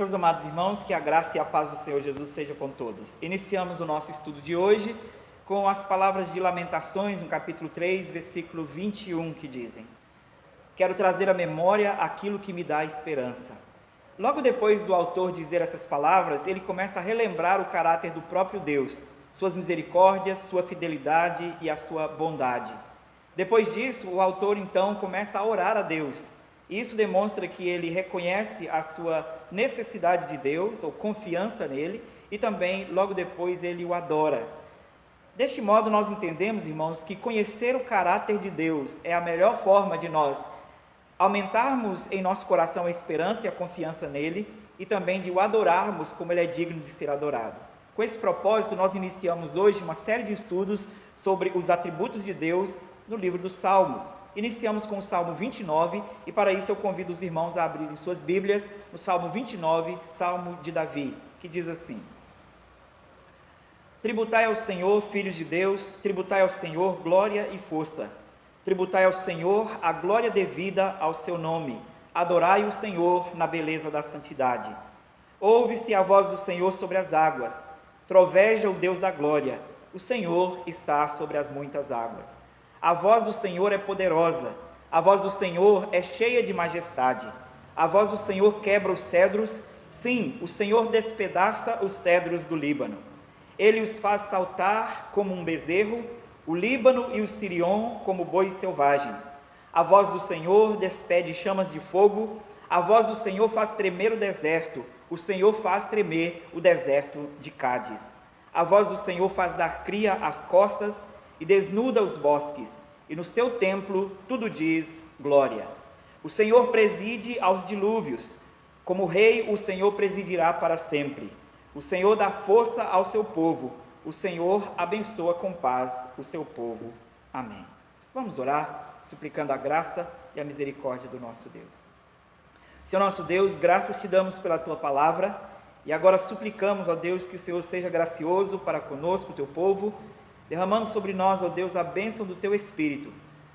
Meus amados irmãos, que a graça e a paz do Senhor Jesus seja com todos. Iniciamos o nosso estudo de hoje com as palavras de Lamentações, no capítulo 3, versículo 21, que dizem: quero trazer à memória aquilo que me dá esperança. Logo depois do autor dizer essas palavras, ele começa a relembrar o caráter do próprio Deus, suas misericórdias, sua fidelidade e a sua bondade. Depois disso, o autor então começa a orar a Deus. Isso demonstra que ele reconhece a sua necessidade de Deus, ou confiança nele, e também, logo depois, ele o adora. Deste modo, nós entendemos, irmãos, que conhecer o caráter de Deus é a melhor forma de nós aumentarmos em nosso coração a esperança e a confiança nele, e também de o adorarmos como ele é digno de ser adorado. Com esse propósito, nós iniciamos hoje uma série de estudos sobre os atributos de Deus no livro dos Salmos. Iniciamos com o Salmo 29, e para isso eu convido os irmãos a abrirem suas Bíblias no Salmo 29, Salmo de Davi, que diz assim: tributai ao Senhor, filhos de Deus, tributai ao Senhor glória e força, tributai ao Senhor a glória devida ao seu nome, adorai o Senhor na beleza da santidade. Ouve-se a voz do Senhor sobre as águas, troveja o Deus da glória, o Senhor está sobre as muitas águas. A voz do Senhor é poderosa, a voz do Senhor é cheia de majestade, a voz do Senhor quebra os cedros, sim, o Senhor despedaça os cedros do Líbano. Ele os faz saltar como um bezerro, o Líbano e o Sirion como bois selvagens. A voz do Senhor despede chamas de fogo, a voz do Senhor faz tremer o deserto, o Senhor faz tremer o deserto de Cádiz. A voz do Senhor faz dar cria às costas e desnuda os bosques, e no seu templo tudo diz glória. O Senhor preside aos dilúvios, como rei o Senhor presidirá para sempre. O Senhor dá força ao seu povo, o Senhor abençoa com paz o seu povo. Amém. Vamos orar, suplicando a graça e a misericórdia do nosso Deus. Senhor nosso Deus, graças te damos pela tua palavra, e agora suplicamos, ó Deus, que o Senhor seja gracioso para conosco, o teu povo, derramando sobre nós, ó Deus, a bênção do teu Espírito,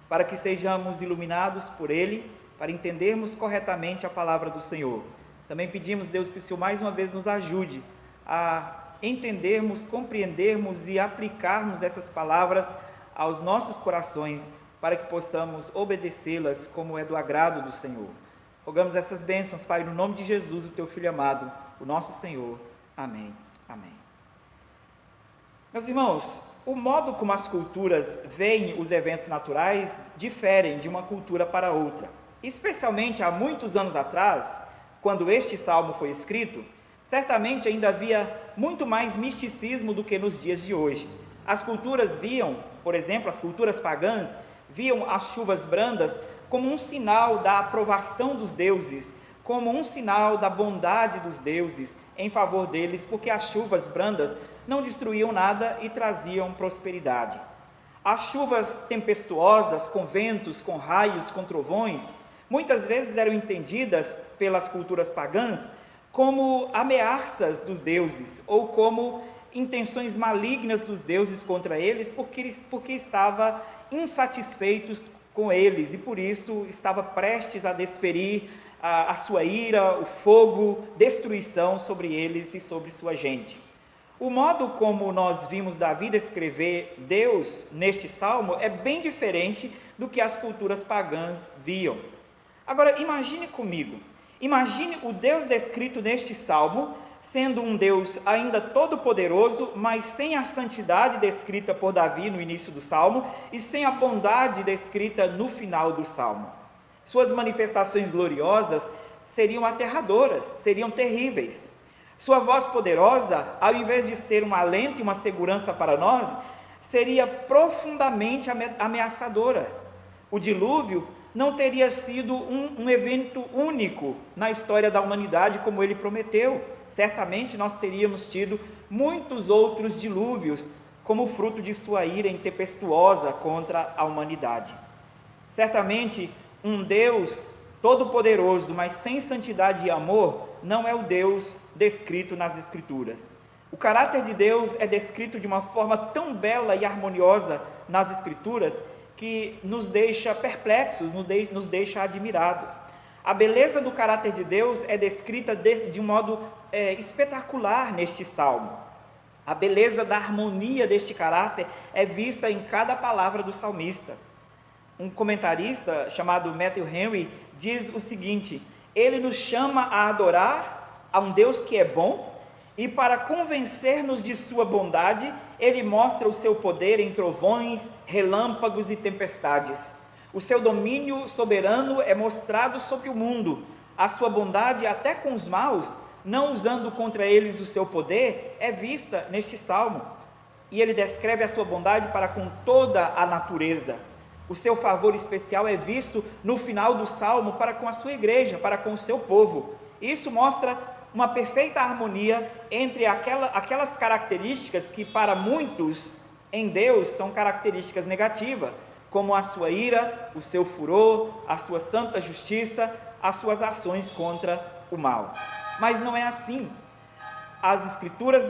para que sejamos iluminados por ele, para entendermos corretamente a palavra do Senhor. Também pedimos, Deus, que o Senhor mais uma vez nos ajude a entendermos, compreendermos e aplicarmos essas palavras aos nossos corações, para que possamos obedecê-las como é do agrado do Senhor. Rogamos essas bênçãos, Pai, no nome de Jesus, o teu Filho amado, o nosso Senhor. Amém. Amém. Meus irmãos, o modo como as culturas veem os eventos naturais diferem de uma cultura para outra. Especialmente há muitos anos atrás, quando este salmo foi escrito, certamente ainda havia muito mais misticismo do que nos dias de hoje. As culturas viam, por exemplo, as culturas pagãs, viam as chuvas brandas como um sinal da aprovação dos deuses, como um sinal da bondade dos deuses em favor deles, porque as chuvas brandas não destruíam nada e traziam prosperidade. As chuvas tempestuosas, com ventos, com raios, com trovões, muitas vezes eram entendidas pelas culturas pagãs como ameaças dos deuses, ou como intenções malignas dos deuses contra eles, porque estava insatisfeito com eles, e por isso estava prestes a desferir a sua ira, o fogo, destruição sobre eles e sobre sua gente. O modo como nós vimos Davi descrever Deus neste salmo é bem diferente do que as culturas pagãs viam. Agora, imagine comigo, imagine o Deus descrito neste salmo sendo um Deus ainda todo-poderoso, mas sem a santidade descrita por Davi no início do salmo e sem a bondade descrita no final do salmo. Suas manifestações gloriosas seriam aterradoras, seriam terríveis. Sua voz poderosa, ao invés de ser um alento e uma segurança para nós, seria profundamente ameaçadora. O dilúvio não teria sido um evento único na história da humanidade como ele prometeu. Certamente nós teríamos tido muitos outros dilúvios como fruto de sua ira intempestuosa contra a humanidade. Certamente um Deus todo-poderoso, mas sem santidade e amor, não é o Deus descrito nas Escrituras. O caráter de Deus é descrito de uma forma tão bela e harmoniosa nas Escrituras, que nos deixa perplexos, nos deixa admirados. A beleza do caráter de Deus é descrita de um modo espetacular neste salmo. A beleza da harmonia deste caráter é vista em cada palavra do salmista. Um comentarista chamado Matthew Henry diz o seguinte: ele nos chama a adorar a um Deus que é bom, e para convencer-nos de sua bondade, ele mostra o seu poder em trovões, relâmpagos e tempestades. O seu domínio soberano é mostrado sobre o mundo, a sua bondade até com os maus, não usando contra eles o seu poder, é vista neste salmo. E ele descreve a sua bondade para com toda a natureza. O seu favor especial é visto no final do salmo para com a sua igreja, para com o seu povo. Isso mostra uma perfeita harmonia entre aquelas características que para muitos em Deus são características negativas, como a sua ira, o seu furor, a sua santa justiça, as suas ações contra o mal. Mas não é assim. As escrituras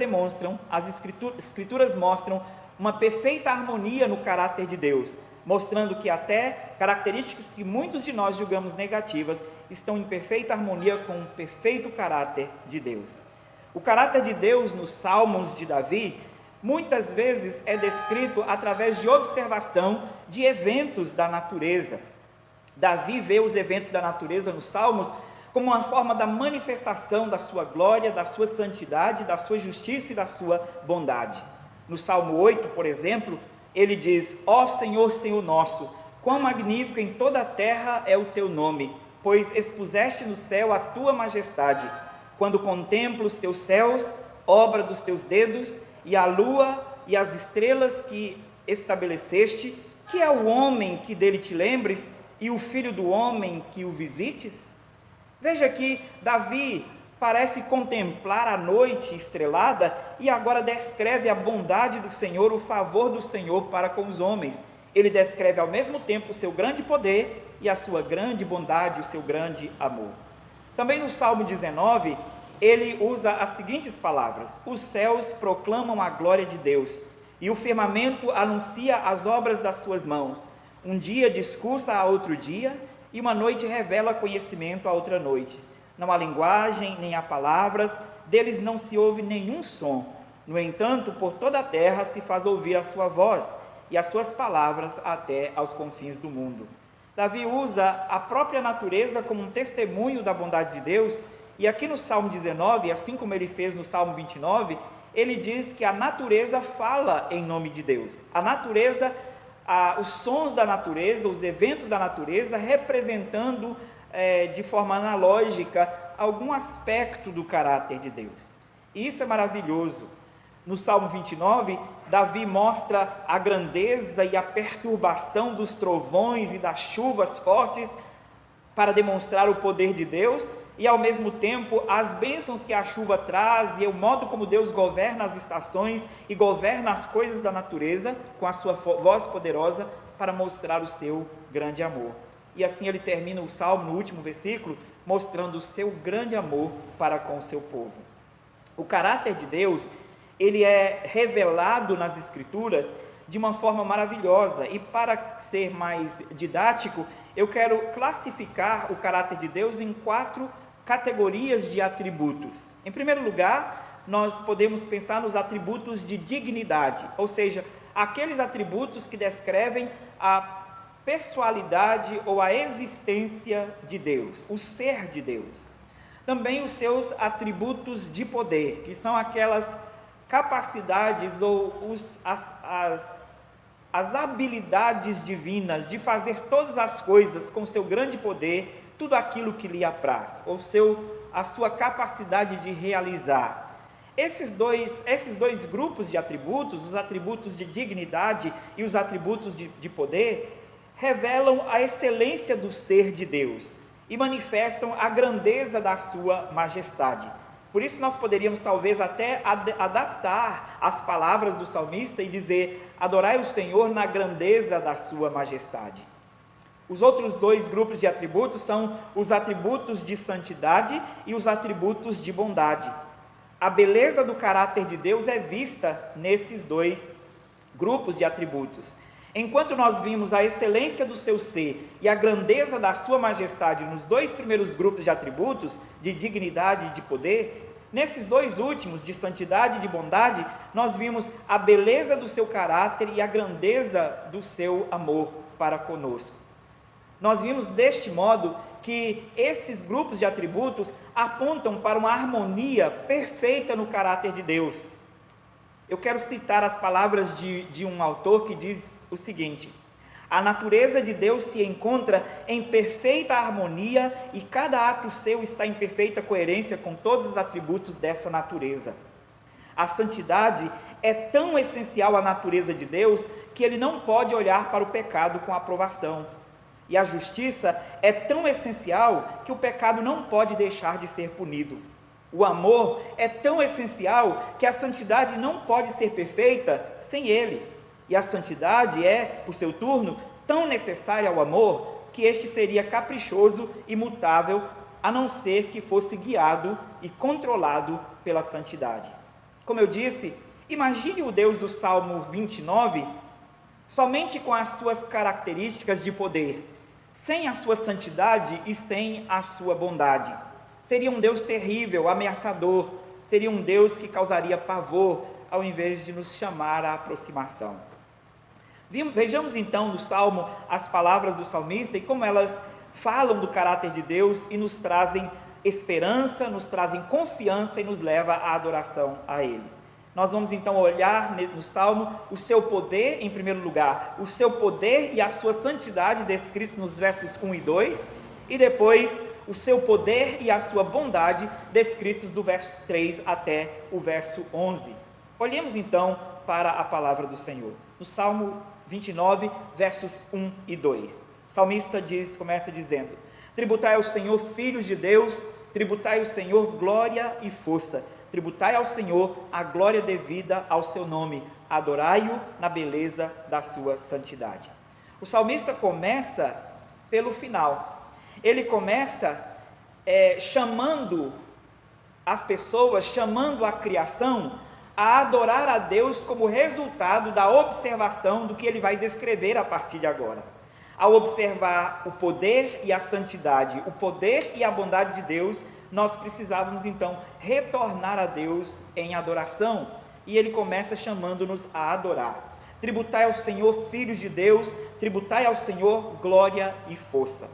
mostram uma perfeita harmonia no caráter de Deus, mostrando que até características que muitos de nós julgamos negativas estão em perfeita harmonia com o perfeito caráter de Deus. O caráter de Deus nos Salmos de Davi muitas vezes é descrito através de observação de eventos da natureza. Davi vê os eventos da natureza nos Salmos como uma forma da manifestação da sua glória, da sua santidade, da sua justiça e da sua bondade. No Salmo 8, por exemplo, ele diz: ó Senhor, Senhor nosso, quão magnífico em toda a terra é o teu nome, pois expuseste no céu a tua majestade. Quando contemplo os teus céus, obra dos teus dedos, e a lua e as estrelas que estabeleceste, que é o homem que dele te lembres, e o filho do homem que o visites? Veja que Davi parece contemplar a noite estrelada e agora descreve a bondade do Senhor, o favor do Senhor para com os homens. Ele descreve ao mesmo tempo o seu grande poder e a sua grande bondade, o seu grande amor. Também no Salmo 19, ele usa as seguintes palavras: os céus proclamam a glória de Deus, e o firmamento anuncia as obras das suas mãos. Um dia discursa a outro dia, e uma noite revela conhecimento a outra noite. Não há linguagem, nem há palavras, deles não se ouve nenhum som. No entanto, por toda a terra se faz ouvir a sua voz, e as suas palavras até aos confins do mundo. Davi usa a própria natureza como um testemunho da bondade de Deus, e aqui no Salmo 19, assim como ele fez no Salmo 29, ele diz que a natureza fala em nome de Deus. A natureza, os sons da natureza, os eventos da natureza, representando de forma analógica algum aspecto do caráter de Deus. E isso é maravilhoso. No Salmo 29, Davi mostra a grandeza e a perturbação dos trovões e das chuvas fortes para demonstrar o poder de Deus, e ao mesmo tempo as bênçãos que a chuva traz e o modo como Deus governa as estações e governa as coisas da natureza com a sua voz poderosa para mostrar o seu grande amor. E assim ele termina o Salmo no último versículo, mostrando o seu grande amor para com o seu povo. O caráter de Deus, ele é revelado nas Escrituras de uma forma maravilhosa, e para ser mais didático, eu quero classificar o caráter de Deus em 4 categorias de atributos. Em primeiro lugar, nós podemos pensar nos atributos de dignidade, ou seja, aqueles atributos que descrevem a pessoalidade ou a existência de Deus, o ser de Deus. Também os seus atributos de poder, que são aquelas capacidades ou as habilidades divinas de fazer todas as coisas com seu grande poder, tudo aquilo que lhe apraz, ou a sua capacidade de realizar. Esses dois grupos de atributos, os atributos de dignidade e os atributos de poder, revelam a excelência do ser de Deus e manifestam a grandeza da sua majestade. Por isso nós poderíamos talvez até adaptar as palavras do salmista e dizer: adorai o Senhor na grandeza da sua majestade. Os outros 2 grupos de atributos são os atributos de santidade e os atributos de bondade. A beleza do caráter de Deus é vista nesses 2 grupos de atributos. Enquanto nós vimos a excelência do seu ser e a grandeza da sua majestade nos dois primeiros grupos de atributos, de dignidade e de poder, nesses dois últimos, de santidade e de bondade, nós vimos a beleza do seu caráter e a grandeza do seu amor para conosco. Nós vimos deste modo que esses grupos de atributos apontam para uma harmonia perfeita no caráter de Deus. Eu quero citar as palavras de um autor que diz o seguinte: a natureza de Deus se encontra em perfeita harmonia e cada ato seu está em perfeita coerência com todos os atributos dessa natureza. A santidade é tão essencial à natureza de Deus que ele não pode olhar para o pecado com aprovação. E a justiça é tão essencial que o pecado não pode deixar de ser punido. O amor é tão essencial que a santidade não pode ser perfeita sem ele. E a santidade é, por seu turno, tão necessária ao amor que este seria caprichoso e mutável, a não ser que fosse guiado e controlado pela santidade. Como eu disse, imagine o Deus do Salmo 29 somente com as suas características de poder, sem a sua santidade e sem a sua bondade. Seria um Deus terrível, ameaçador, seria um Deus que causaria pavor, ao invés de nos chamar à aproximação. Vejamos então no Salmo as palavras do salmista e como elas falam do caráter de Deus e nos trazem esperança, nos trazem confiança e nos leva à adoração a Ele. Nós vamos então olhar no Salmo o seu poder em primeiro lugar, o seu poder e a sua santidade descritos nos versos 1 e 2, e depois o seu poder e a sua bondade descritos do verso 3 até o verso 11. Olhemos então para a palavra do Senhor. No Salmo 29, versos 1 e 2. O salmista começa dizendo: tributai ao Senhor, filhos de Deus, tributai ao Senhor glória e força, tributai ao Senhor a glória devida ao seu nome, adorai-o na beleza da sua santidade. O salmista começa pelo final. Ele começa chamando as pessoas, chamando a criação a adorar a Deus como resultado da observação do que ele vai descrever a partir de agora. Ao observar o poder e a santidade, o poder e a bondade de Deus, nós precisávamos então retornar a Deus em adoração, e ele começa chamando-nos a adorar. Tributai ao Senhor, filhos de Deus, tributai ao Senhor glória e força.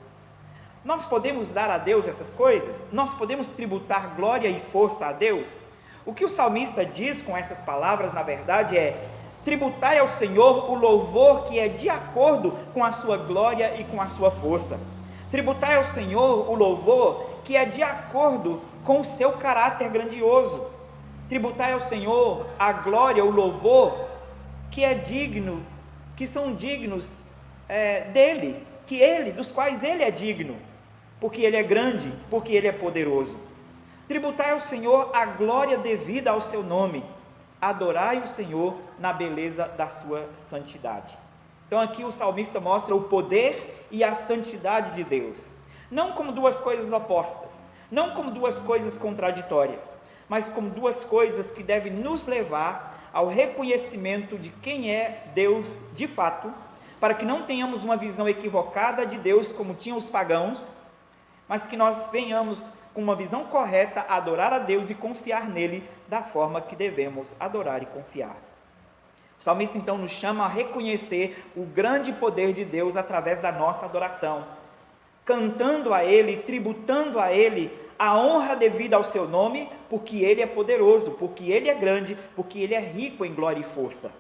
Nós podemos dar a Deus essas coisas? Nós podemos tributar glória e força a Deus? O que o salmista diz com essas palavras, na verdade, é: tributai ao Senhor o louvor que é de acordo com a sua glória e com a sua força. Tributai ao Senhor o louvor que é de acordo com o seu caráter grandioso. Tributai ao Senhor a glória, o louvor que é digno, que são dignos dele, dos quais ele é digno, porque ele é grande, porque ele é poderoso. Tributai ao Senhor a glória devida ao seu nome, adorai o Senhor na beleza da sua santidade. Então aqui o salmista mostra o poder e a santidade de Deus, não como duas coisas opostas, não como duas coisas contraditórias, mas como duas coisas que devem nos levar ao reconhecimento de quem é Deus de fato, para que não tenhamos uma visão equivocada de Deus como tinham os pagãos, mas que nós venhamos com uma visão correta a adorar a Deus e confiar nele da forma que devemos adorar e confiar. O salmista então nos chama a reconhecer o grande poder de Deus através da nossa adoração, cantando a ele, tributando a ele a honra devida ao seu nome, porque ele é poderoso, porque ele é grande, porque ele é rico em glória e força.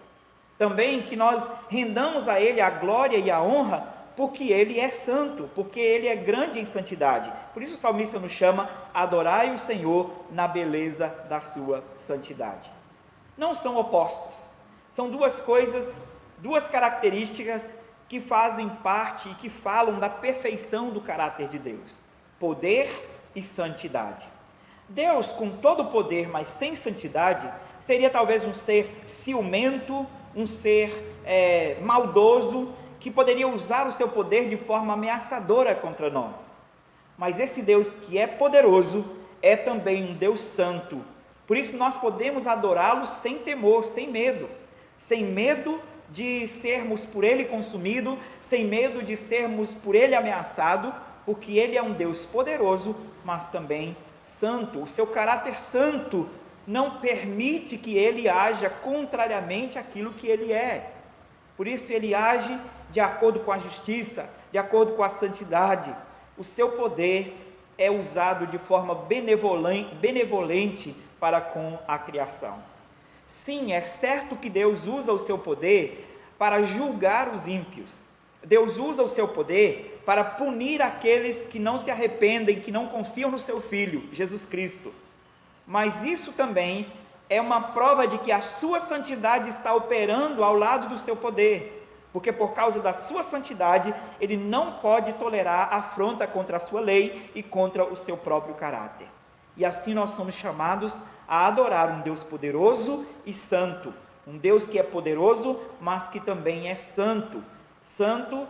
Também que nós rendamos a ele a glória e a honra, porque ele é santo, porque ele é grande em santidade. Por isso o salmista nos chama a adorai o Senhor na beleza da sua santidade. Não são opostos, são duas coisas, duas características que fazem parte e que falam da perfeição do caráter de Deus: poder e santidade. Deus, com todo o poder, mas sem santidade, seria talvez um ser ciumento, um ser maldoso, que poderia usar o seu poder de forma ameaçadora contra nós. Mas esse Deus que é poderoso, é também um Deus santo. Por isso nós podemos adorá-lo sem temor, sem medo de sermos por Ele consumidos, sem medo de sermos por Ele ameaçados, porque Ele é um Deus poderoso, mas também santo. O seu caráter santo não permite que Ele haja contrariamente àquilo que Ele é. Por isso Ele age de acordo com a justiça, de acordo com a santidade. O seu poder é usado de forma benevolente para com a criação. Sim, é certo que Deus usa o seu poder para julgar os ímpios. Deus usa o seu poder para punir aqueles que não se arrependem, que não confiam no seu Filho, Jesus Cristo. Mas isso também é uma prova de que a sua santidade está operando ao lado do seu poder, porque por causa da sua santidade, Ele não pode tolerar afronta contra a sua lei e contra o seu próprio caráter. E assim nós somos chamados a adorar um Deus poderoso e santo, um Deus que é poderoso, mas que também é santo, santo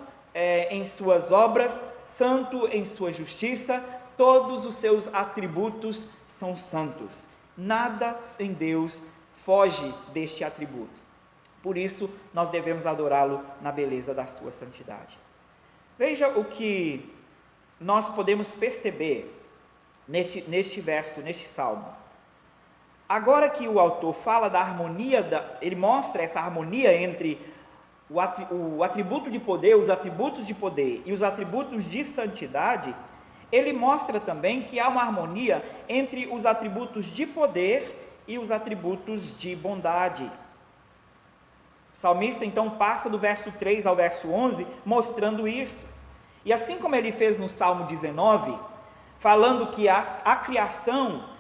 em suas obras, santo em sua justiça, todos os seus atributos são santos, nada em Deus foge deste atributo, por isso nós devemos adorá-lo na beleza da sua santidade. Veja o que nós podemos perceber neste verso, neste salmo. Agora que o autor fala da harmonia, ele mostra essa harmonia entre o atributo de poder, os atributos de poder e os atributos de santidade, ele mostra também que há uma harmonia entre os atributos de poder e os atributos de bondade. O salmista então passa do verso 3 ao verso 11 mostrando isso. E assim como ele fez no Salmo 19, falando que a criação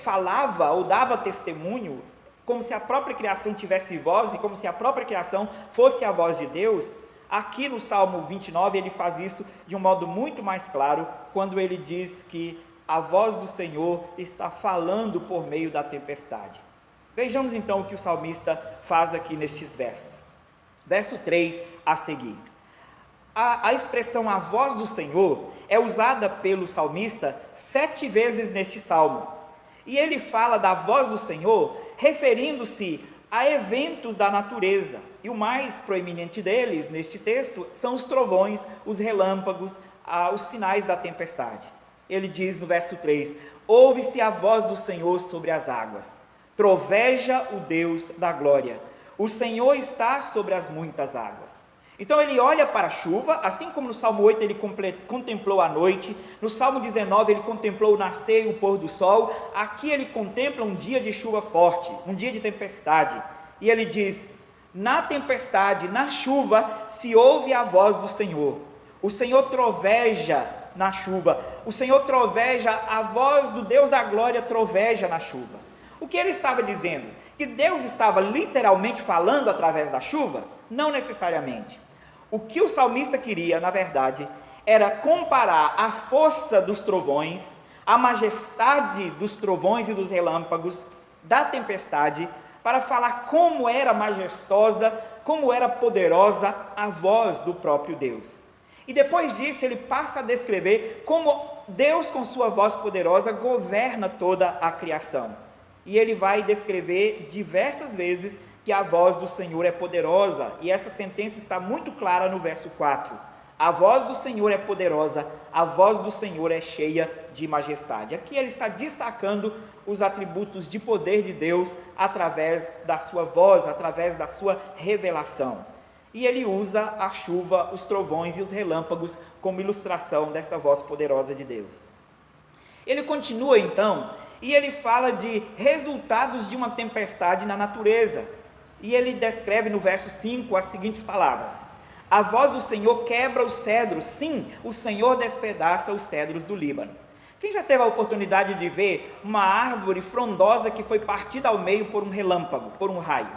falava ou dava testemunho, como se a própria criação tivesse voz e como se a própria criação fosse a voz de Deus, aqui no Salmo 29 ele faz isso de um modo muito mais claro, quando ele diz que a voz do Senhor está falando por meio da tempestade. Vejamos então o que o salmista faz aqui nestes versos. Verso 3 a seguir. A expressão a voz do Senhor é usada pelo salmista 7 vezes neste salmo. E ele fala da voz do Senhor referindo-se a eventos da natureza. E o mais proeminente deles neste texto são os trovões, os relâmpagos, os sinais da tempestade. Ele diz no verso 3: ouve-se a voz do Senhor sobre as águas, troveja o Deus da glória, o Senhor está sobre as muitas águas. Então ele olha para a chuva, assim como no Salmo 8 ele contemplou a noite, no Salmo 19 ele contemplou o nascer e o pôr do sol, aqui ele contempla um dia de chuva forte, um dia de tempestade, e ele diz: na tempestade, na chuva, se ouve a voz do Senhor, o Senhor troveja na chuva, o Senhor troveja, a voz do Deus da glória troveja na chuva. O que ele estava dizendo? Que Deus estava literalmente falando através da chuva? Não necessariamente. O que o salmista queria, na verdade, era comparar a força dos trovões, a majestade dos trovões e dos relâmpagos, da tempestade, para falar como era majestosa, como era poderosa a voz do próprio Deus. E depois disso ele passa a descrever como Deus com sua voz poderosa governa toda a criação. E ele vai descrever diversas vezes que a voz do Senhor é poderosa, e essa sentença está muito clara no verso 4. A voz do Senhor é poderosa, a voz do Senhor é cheia de majestade. Aqui ele está destacando os atributos de poder de Deus através da sua voz, através da sua revelação. E ele usa a chuva, os trovões e os relâmpagos como ilustração desta voz poderosa de Deus. Ele continua então, e ele fala de resultados de uma tempestade na natureza. E ele descreve no verso 5 as seguintes palavras: a voz do Senhor quebra os cedros, sim, o Senhor despedaça os cedros do Líbano. Quem já teve a oportunidade de ver uma árvore frondosa que foi partida ao meio por um relâmpago, por um raio?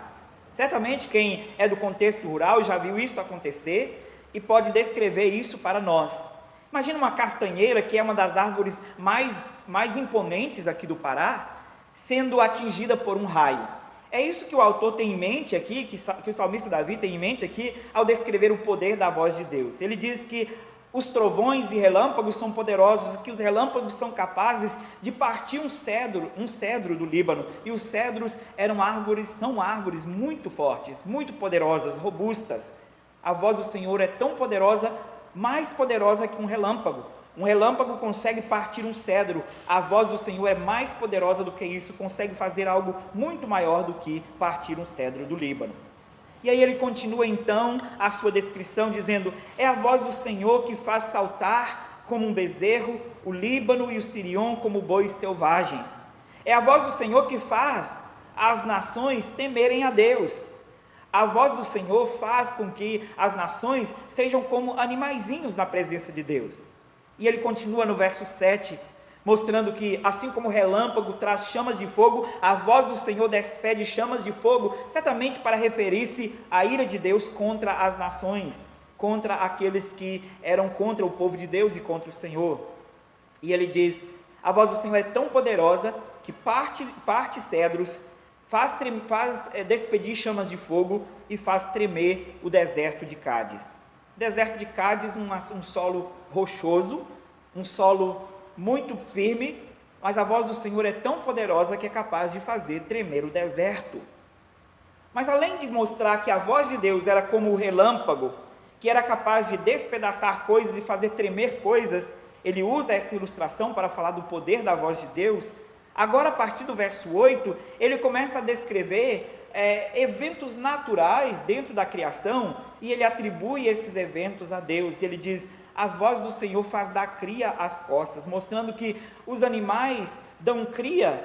Certamente quem é do contexto rural já viu isso acontecer e pode descrever isso para nós. Imagina uma castanheira, que é uma das árvores mais imponentes aqui do Pará, sendo atingida por um raio. É isso que o autor tem em mente aqui, que o salmista Davi tem em mente aqui, ao descrever o poder da voz de Deus. Ele diz que os trovões e relâmpagos são poderosos, que os relâmpagos são capazes de partir um cedro do Líbano, e os cedros são árvores muito fortes, muito poderosas, robustas. A voz do Senhor é tão poderosa, mais poderosa que um relâmpago. Um relâmpago consegue partir um cedro, a voz do Senhor é mais poderosa do que isso, consegue fazer algo muito maior do que partir um cedro do Líbano. E aí ele continua então a sua descrição dizendo: é a voz do Senhor que faz saltar como um bezerro o Líbano e o Sirion como bois selvagens. É a voz do Senhor que faz as nações temerem a Deus. A voz do Senhor faz com que as nações sejam como animaizinhos na presença de Deus. E ele continua no verso 7, mostrando que, assim como o relâmpago traz chamas de fogo, a voz do Senhor despede chamas de fogo, certamente para referir-se à ira de Deus contra as nações, contra aqueles que eram contra o povo de Deus e contra o Senhor. E ele diz: a voz do Senhor é tão poderosa que parte cedros, faz despedir chamas de fogo e faz tremer o deserto de Cádiz. Deserto de Cádiz, um solo rochoso, um solo muito firme, mas a voz do Senhor é tão poderosa que é capaz de fazer tremer o deserto. Mas além de mostrar que a voz de Deus era como o relâmpago, que era capaz de despedaçar coisas e fazer tremer coisas, ele usa essa ilustração para falar do poder da voz de Deus. Agora, a partir do verso 8, ele começa a descrever eventos naturais dentro da criação, e ele atribui esses eventos a Deus. Ele diz: a voz do Senhor faz dar cria às poças, mostrando que os animais dão cria,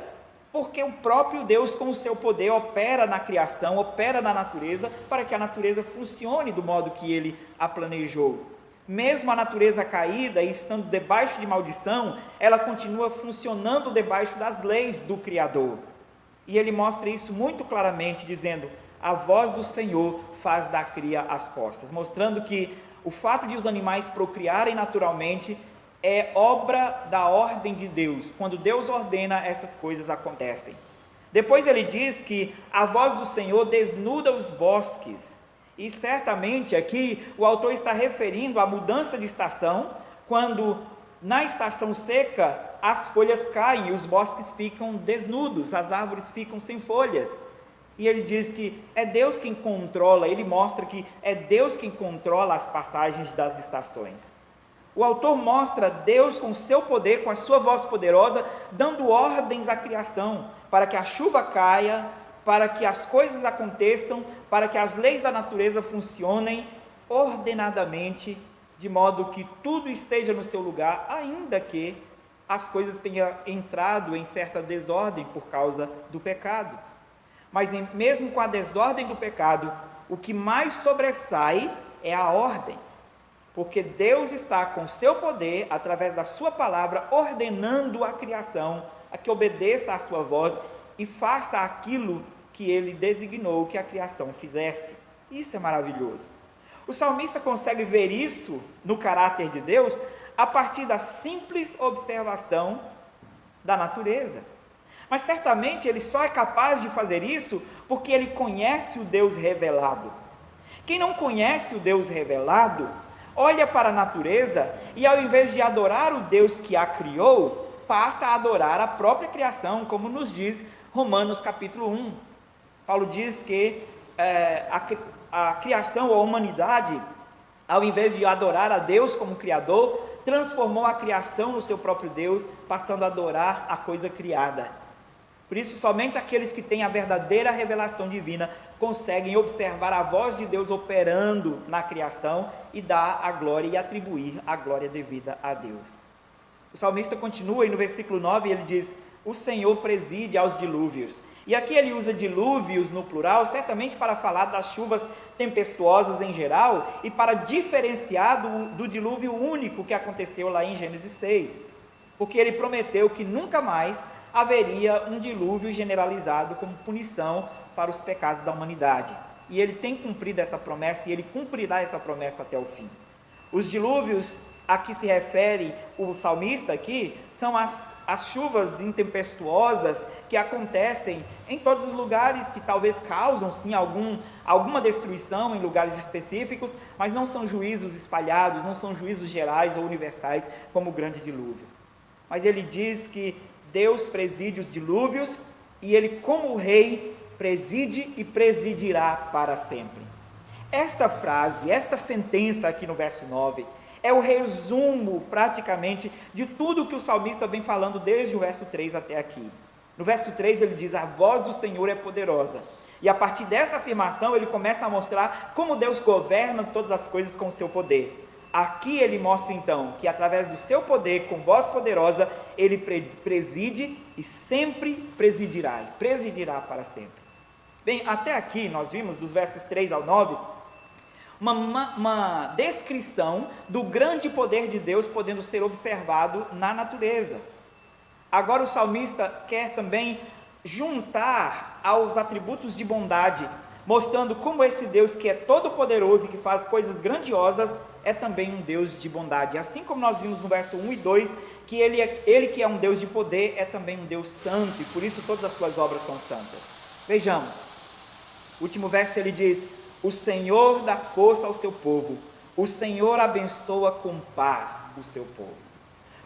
porque o próprio Deus, com o seu poder, opera na criação, opera na natureza, para que a natureza funcione do modo que ele a planejou. Mesmo a natureza caída e estando debaixo de maldição, ela continua funcionando debaixo das leis do Criador. E ele mostra isso muito claramente, dizendo: a voz do Senhor faz dar cria às poças, mostrando que o fato de os animais procriarem naturalmente é obra da ordem de Deus. Quando Deus ordena, essas coisas acontecem. Depois ele diz que a voz do Senhor desnuda os bosques, e certamente aqui o autor está referindo à mudança de estação, quando na estação seca as folhas caem e os bosques ficam desnudos, as árvores ficam sem folhas. E ele diz que é Deus quem controla, ele mostra que é Deus quem controla as passagens das estações. O autor mostra Deus com seu poder, com a sua voz poderosa, dando ordens à criação, para que a chuva caia, para que as coisas aconteçam, para que as leis da natureza funcionem ordenadamente, de modo que tudo esteja no seu lugar, ainda que as coisas tenham entrado em certa desordem por causa do pecado. Mas mesmo com a desordem do pecado, o que mais sobressai é a ordem, porque Deus está com seu poder, através da sua palavra, ordenando a criação a que obedeça à sua voz e faça aquilo que ele designou que a criação fizesse. Isso é maravilhoso. O salmista consegue ver isso no caráter de Deus a partir da simples observação da natureza. Mas certamente ele só é capaz de fazer isso porque ele conhece o Deus revelado. Quem não conhece o Deus revelado, olha para a natureza e, ao invés de adorar o Deus que a criou, passa a adorar a própria criação, como nos diz Romanos capítulo 1. Paulo diz que a criação ou a humanidade, ao invés de adorar a Deus como Criador, transformou a criação no seu próprio Deus, passando a adorar a coisa criada. Por isso, somente aqueles que têm a verdadeira revelação divina conseguem observar a voz de Deus operando na criação e dar a glória e atribuir a glória devida a Deus. O salmista continua e no versículo 9 ele diz: o Senhor preside aos dilúvios. E aqui ele usa dilúvios no plural, certamente para falar das chuvas tempestuosas em geral e para diferenciar do dilúvio único que aconteceu lá em Gênesis 6, porque ele prometeu que nunca mais haveria um dilúvio generalizado como punição para os pecados da humanidade. E ele tem cumprido essa promessa e ele cumprirá essa promessa até o fim. Os dilúvios a que se refere o salmista aqui são as chuvas intempestuosas que acontecem em todos os lugares, que talvez causam sim alguma destruição em lugares específicos, mas não são juízos espalhados, não são juízos gerais ou universais como o grande dilúvio. Mas ele diz que Deus preside os dilúvios e ele, como rei, preside e presidirá para sempre. Esta frase, esta sentença aqui no verso 9, é o resumo praticamente de tudo que o salmista vem falando desde o verso 3 até aqui. No verso 3 ele diz: a voz do Senhor é poderosa. E a partir dessa afirmação ele começa a mostrar como Deus governa todas as coisas com o seu poder. Aqui ele mostra então que através do seu poder, com voz poderosa, ele preside e sempre presidirá, e presidirá para sempre. Bem, até aqui nós vimos dos versos 3 ao 9, uma descrição do grande poder de Deus podendo ser observado na natureza. Agora o salmista quer também juntar aos atributos de bondade, mostrando como esse Deus que é todo poderoso e que faz coisas grandiosas, é também um Deus de bondade. Assim como nós vimos no verso 1 e 2, que ele que é um Deus de poder, é também um Deus santo, e por isso todas as suas obras são santas. Vejamos, o último verso ele diz: o Senhor dá força ao seu povo, o Senhor abençoa com paz o seu povo.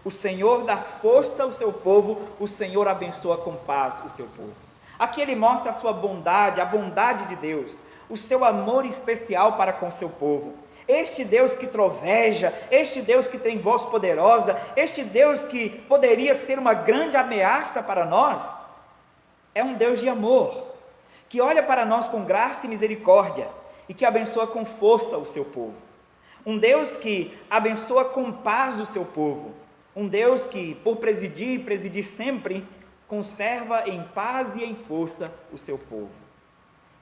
O Senhor dá força ao seu povo, o Senhor abençoa com paz o seu povo. Aqui ele mostra a sua bondade, a bondade de Deus, o seu amor especial para com o seu povo. Este Deus que troveja, este Deus que tem voz poderosa, este Deus que poderia ser uma grande ameaça para nós, é um Deus de amor, que olha para nós com graça e misericórdia, e que abençoa com força o seu povo. Um Deus que abençoa com paz o seu povo. Um Deus que, por presidir e presidir sempre, conserva em paz e em força o seu povo.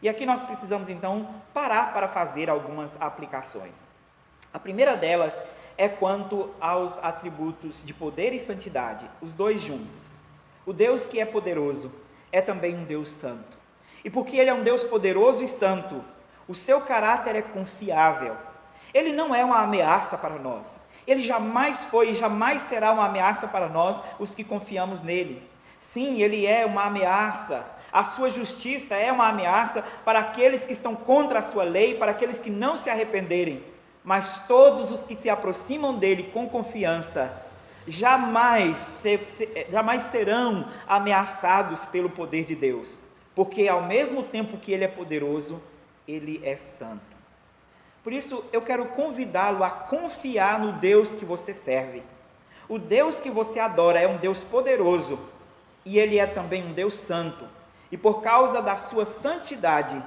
E aqui nós precisamos então parar para fazer algumas aplicações. A primeira delas é quanto aos atributos de poder e santidade, os dois juntos. O Deus que é poderoso é também um Deus santo. E porque Ele é um Deus poderoso e santo, o seu caráter é confiável. Ele não é uma ameaça para nós. Ele jamais foi e jamais será uma ameaça para nós, os que confiamos nele. Sim, Ele é uma ameaça. A sua justiça é uma ameaça para aqueles que estão contra a sua lei, para aqueles que não se arrependerem. Mas todos os que se aproximam dele com confiança, jamais serão ameaçados pelo poder de Deus. Porque ao mesmo tempo que Ele é poderoso, Ele é santo. Por isso eu quero convidá-lo a confiar no Deus que você serve. O Deus que você adora é um Deus poderoso, e Ele é também um Deus santo, e por causa da sua santidade,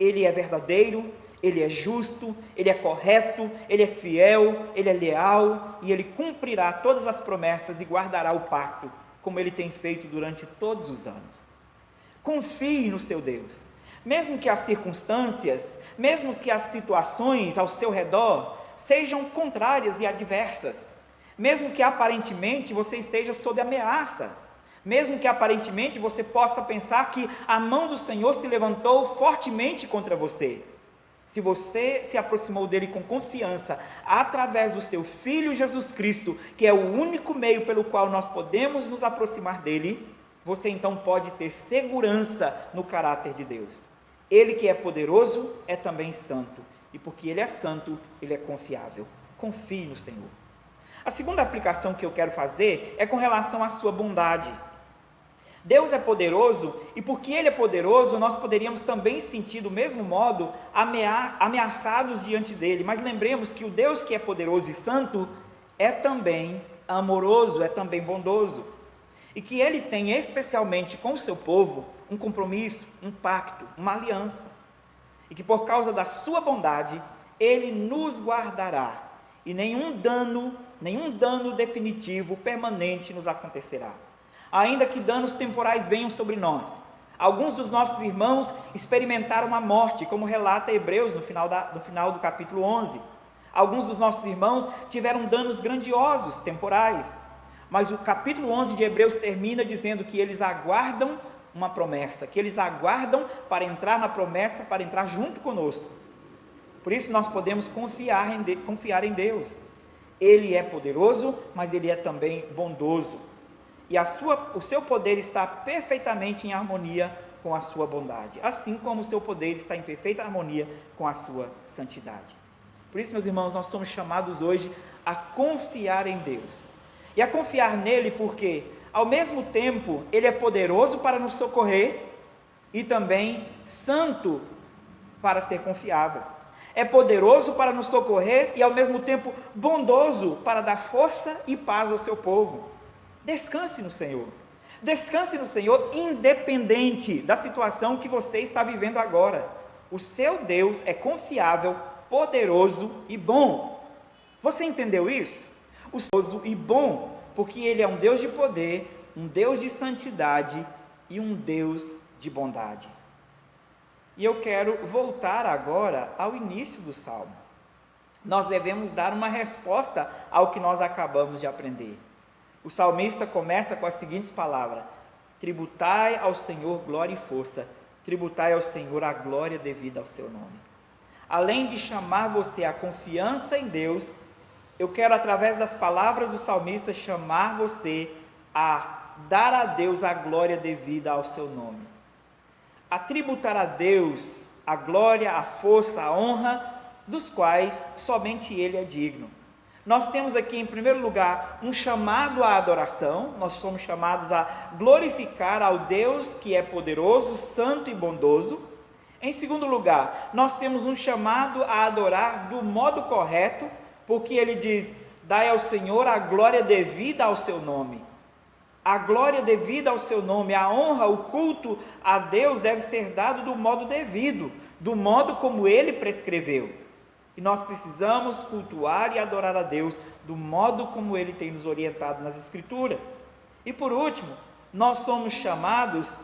Ele é verdadeiro, Ele é justo, Ele é correto, Ele é fiel, Ele é leal, e Ele cumprirá todas as promessas e guardará o pacto, como Ele tem feito durante todos os anos. Confie no seu Deus. Mesmo que as circunstâncias, mesmo que as situações ao seu redor sejam contrárias e adversas, mesmo que aparentemente você esteja sob ameaça, mesmo que aparentemente você possa pensar que a mão do Senhor se levantou fortemente contra você, se você se aproximou dele com confiança, através do seu Filho Jesus Cristo, que é o único meio pelo qual nós podemos nos aproximar dele, você então pode ter segurança no caráter de Deus. Ele que é poderoso é também santo, e porque Ele é santo, Ele é confiável. Confie no Senhor. A segunda aplicação que eu quero fazer é com relação à sua bondade. Deus é poderoso, e porque Ele é poderoso, nós poderíamos também sentir do mesmo modo ameaçados diante dEle, mas lembremos que o Deus que é poderoso e santo é também amoroso, é também bondoso, e que Ele tem especialmente com o seu povo um compromisso, um pacto, uma aliança, e que por causa da sua bondade, Ele nos guardará, e nenhum dano definitivo, permanente nos acontecerá, ainda que danos temporais venham sobre nós. Alguns dos nossos irmãos experimentaram a morte, como relata Hebreus no final do capítulo 11, alguns dos nossos irmãos tiveram danos grandiosos, temporais, mas o capítulo 11 de Hebreus termina dizendo que eles aguardam uma promessa, que eles aguardam para entrar na promessa, para entrar junto conosco. Por isso nós podemos confiar em Deus. Ele é poderoso, mas Ele é também bondoso. E o seu poder está perfeitamente em harmonia com a sua bondade, assim como o seu poder está em perfeita harmonia com a sua santidade. Por isso, meus irmãos, nós somos chamados hoje a confiar em Deus. E a confiar nele porque, ao mesmo tempo, Ele é poderoso para nos socorrer e também santo para ser confiável. É poderoso para nos socorrer e, ao mesmo tempo, bondoso para dar força e paz ao seu povo. Descanse no Senhor. Descanse no Senhor, independente da situação que você está vivendo agora. O seu Deus é confiável, poderoso e bom. Você entendeu isso? O poderoso e bom, porque Ele é um Deus de poder, um Deus de santidade e um Deus de bondade. E eu quero voltar agora ao início do Salmo. Nós devemos dar uma resposta ao que nós acabamos de aprender. O salmista começa com as seguintes palavras: tributai ao Senhor glória e força, tributai ao Senhor a glória devida ao seu nome. Além de chamar você à confiança em Deus, eu quero, através das palavras do salmista, chamar você a dar a Deus a glória devida ao seu nome. A tributar a Deus a glória, a força, a honra, dos quais somente Ele é digno. Nós temos aqui, em primeiro lugar, um chamado à adoração. Nós somos chamados a glorificar ao Deus que é poderoso, santo e bondoso. Em segundo lugar, nós temos um chamado a adorar do modo correto, porque Ele diz: dai ao Senhor a glória devida ao seu nome. A glória devida ao seu nome, a honra, o culto a Deus deve ser dado do modo devido, do modo como Ele prescreveu. E nós precisamos cultuar e adorar a Deus do modo como Ele tem nos orientado nas Escrituras. E por último, nós somos chamados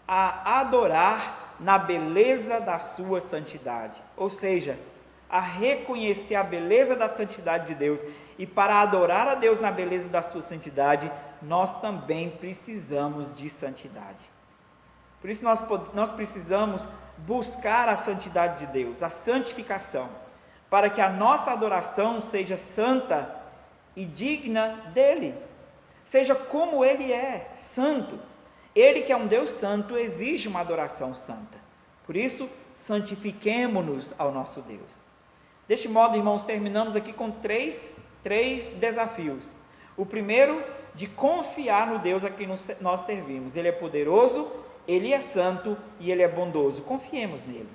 a adorar na beleza da sua santidade, ou seja, a reconhecer a beleza da santidade de Deus. E para adorar a Deus na beleza da sua santidade, nós também precisamos de santidade. Por isso nós precisamos buscar a santidade de Deus, a santificação, para que a nossa adoração seja santa e digna dEle, seja como Ele é, santo. Ele, que é um Deus santo, exige uma adoração santa. Por isso, santifiquemo-nos ao nosso Deus. Deste modo, irmãos, terminamos aqui com três desafios. O primeiro, de confiar no Deus a quem nós servimos. Ele é poderoso, Ele é santo e Ele é bondoso. Confiemos nele.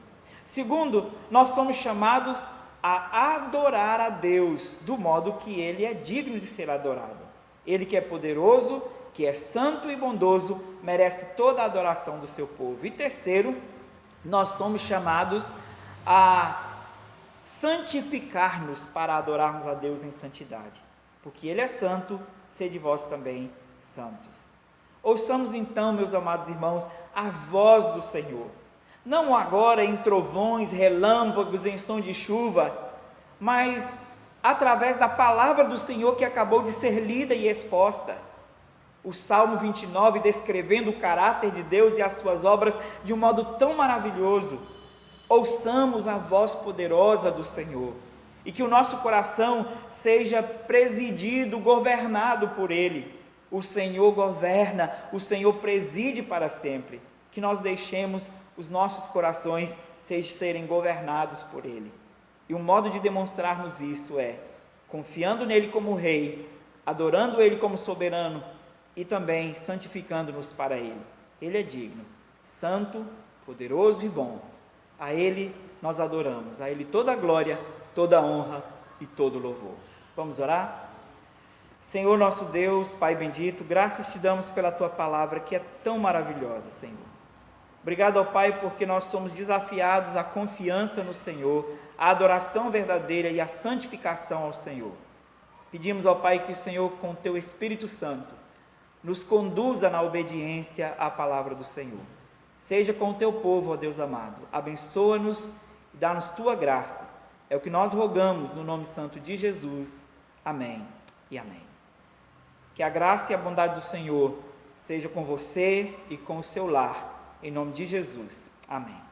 Segundo, nós somos chamados a adorar a Deus do modo que Ele é digno de ser adorado. Ele, que é poderoso, que é santo e bondoso, merece toda a adoração do seu povo. E terceiro, nós somos chamados a santificar-nos para adorarmos a Deus em santidade, porque Ele é santo, sede vós também santos. Ouçamos então, meus amados irmãos, a voz do Senhor, não agora em trovões, relâmpagos, em som de chuva, mas através da palavra do Senhor que acabou de ser lida e exposta. O Salmo 29, descrevendo o caráter de Deus e as suas obras de um modo tão maravilhoso. Ouçamos a voz poderosa do Senhor, e que o nosso coração seja presidido, governado por Ele. O Senhor governa, o Senhor preside para sempre. Que nós deixemos os nossos corações serem governados por Ele. E um modo de demonstrarmos isso é confiando nele como Rei, adorando Ele como soberano e também santificando-nos para Ele. Ele é digno, santo, poderoso e bom. A Ele nós adoramos, a Ele toda a glória, toda a honra e todo o louvor. Vamos orar? Senhor nosso Deus, Pai bendito, graças te damos pela Tua palavra que é tão maravilhosa, Senhor. Obrigado ao Pai porque nós somos desafiados à confiança no Senhor, à adoração verdadeira e à santificação ao Senhor. Pedimos ao Pai que o Senhor, com o Teu Espírito Santo, nos conduza na obediência à palavra do Senhor. Seja com o Teu povo, ó Deus amado, abençoa-nos e dá-nos Tua graça. É o que nós rogamos no nome santo de Jesus. Amém e amém. Que a graça e a bondade do Senhor seja com você e com o seu lar. Em nome de Jesus. Amém.